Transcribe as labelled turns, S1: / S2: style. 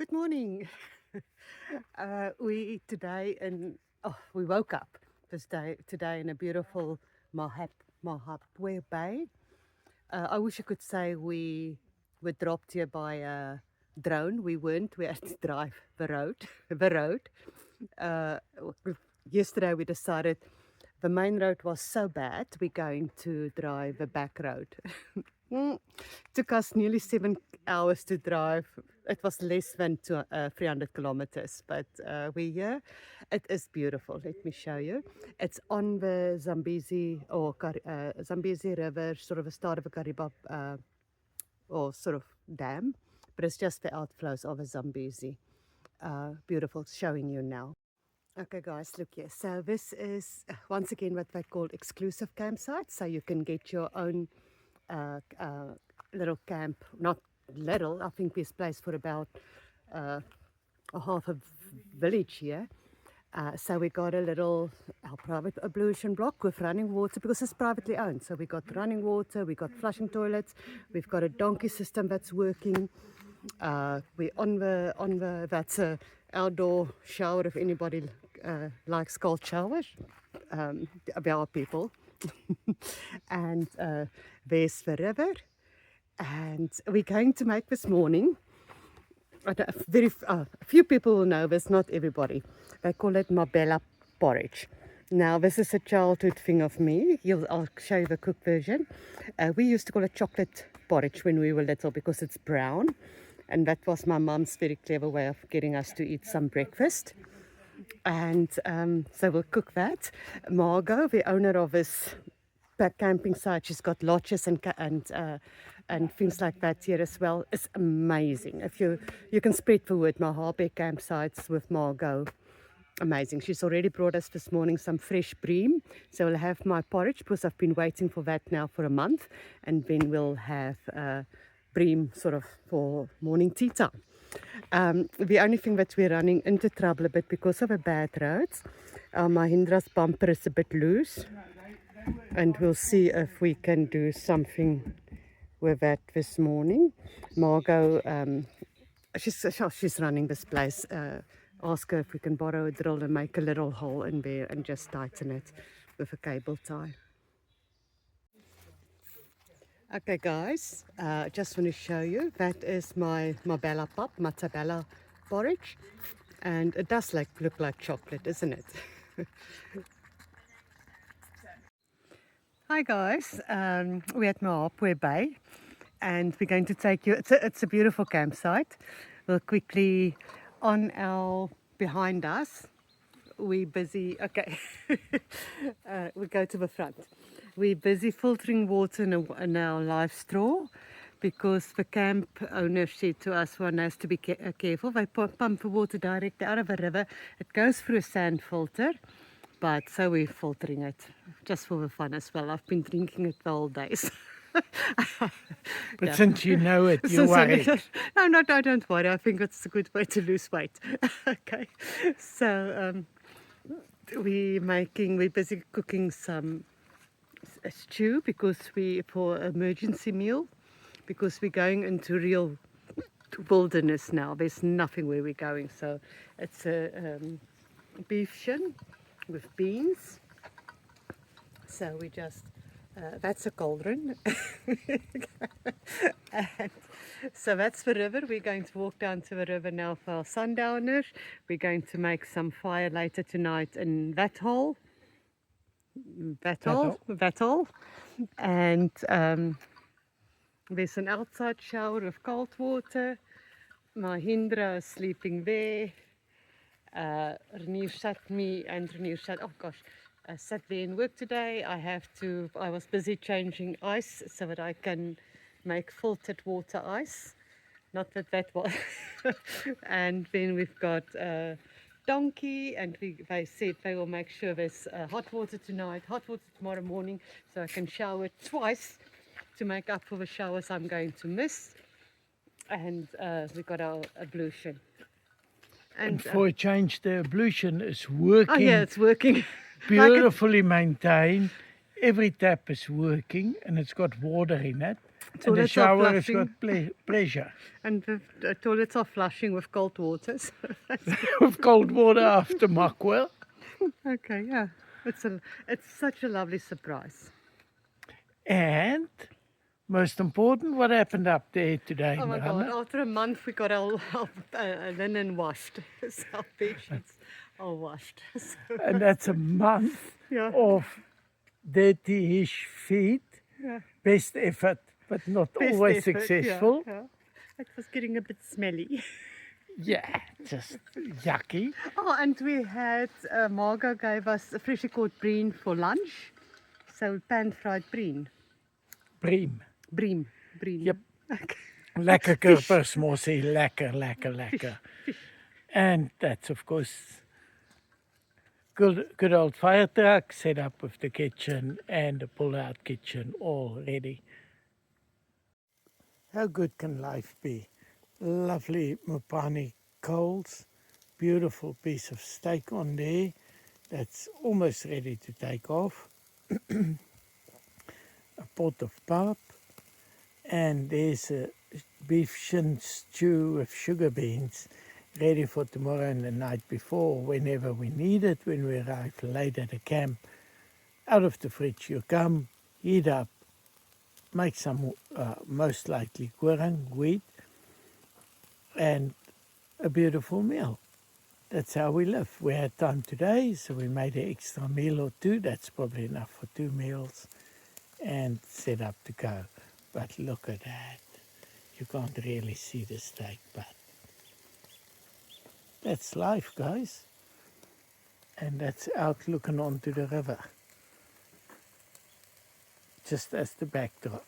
S1: Good morning. We today in we woke up today in a beautiful Mahapwe Bay. I wish I could say we were dropped here by a drone. We weren't. We had to drive the road. The road. Yesterday we decided the main road was so bad. We're going to drive the back road. Took us nearly 7 hours to drive. It was less than 300 kilometers, but we're here. It is beautiful. Let me show you. It's on the Zambezi River, sort of a start of a Kariba or sort of dam, but it's just the outflows of the Zambezi. Beautiful, showing you now. Okay, guys, look here. So this is once again what they call exclusive campsites. So you can get your own little camp. Not little. I think this place for about a half a village here. So we got our private ablution block with running water because it's privately owned. So we got running water, we got flushing toilets, we've got a donkey system that's working. We're on the that's a outdoor shower if anybody likes cold showers. Our people. And there's the river. And we're going to make this morning. A few people will know this, not everybody. They call it Mabella porridge. Now, this is a childhood thing of me. I'll show you the cooked version. We used to call it chocolate porridge when we were little because it's brown. And that was my mum's very clever way of getting us to eat some breakfast. And so we'll cook that. Margot, the owner of this camping site, she's got lodges and things like that here as well. It's amazing. If you can spread the word, Mahapwe campsites with Margot. Amazing. She's already brought us this morning some fresh bream. So we'll have my porridge because I've been waiting for that now for a month. And then we'll have bream sort of for morning tea time. The only thing that we're running into trouble a bit because of the bad roads, our Mahindra's bumper is a bit loose. And we'll see if we can do something with that this morning. Margot, she's running this place. Ask her if we can borrow a drill and make a little hole in there and just tighten it with a cable tie. Okay, guys, just want to show you. That is my Mabella Matabella porridge. And it does look like chocolate, isn't it? Hi guys, we're at Mahapwe Bay and we're going to take you, it's a beautiful campsite. We'll quickly, behind us, we're busy, okay, we go to the front. We're busy filtering water in our live straw because the camp owner said to us one has to be careful. They pump the water directly out of the river. It goes through a sand filter. But so we're filtering it just for the fun as well. I've been drinking it the whole days.
S2: But since you know it, you're worried.
S1: No, don't worry. I think it's a good way to lose weight. Okay. So we're busy cooking some stew for emergency meal because we're going into real wilderness now. There's nothing where we're going. So it's a beef shin with beans. So we just that's a cauldron. And so that's the river. We're going to walk down to the river now for our sundowner. We're going to make some fire later tonight in that hole. And there's an outside shower of cold water. Mahindra is sleeping there. Renier sat there in work today. I was busy changing ice so that I can make filtered water ice. Not that was. And then we've got donkey, and they said they will make sure there's hot water tonight, hot water tomorrow morning, so I can shower twice to make up for the showers I'm going to miss. And we got our ablution.
S2: And for a change, the ablution is working.
S1: Oh yeah, it's working.
S2: Beautifully maintained. Every tap is working and it's got water in it. And the
S1: Toilets are
S2: shower has
S1: flushing.
S2: got pressure.
S1: And the toilets are flushing with cold water. So
S2: With cold water after Muckwell.
S1: okay, yeah. It's such a lovely surprise.
S2: And most important, what happened up there today,
S1: Oh my
S2: Miranda?
S1: God, after a month we got our linen washed. So our bed sheets are washed. So,
S2: And that's a month
S1: yeah.
S2: of dirty-ish feet.
S1: Yeah.
S2: Best effort, but not
S1: Best
S2: always
S1: effort,
S2: successful.
S1: Yeah. It was getting a bit smelly.
S2: Yeah, just yucky.
S1: Oh, and we had, Margot gave us a freshly caught bream for lunch. So pan-fried bream.
S2: Bream.
S1: Bream.
S2: Yep.
S1: Okay.
S2: Lekker kurpers, Mossie. Lekker, lekker, lekker. And that's, of course, good old fire truck set up with the kitchen and the pull-out kitchen all ready. How good can life be? Lovely Mopani coals, beautiful piece of steak on there that's almost ready to take off, a pot of pap, and there's a beef shin stew with sugar beans ready for tomorrow and the night before, whenever we need it, when we arrive late at the camp. Out of the fridge you come, heat up, make some, most likely goreng, wheat, and a beautiful meal. That's how we live. We had time today, so we made an extra meal or two. That's probably enough for 2 meals, and set up to go. But look at that. You can't really see the steak, but that's life, guys. And that's out looking onto the river, just as the backdrop.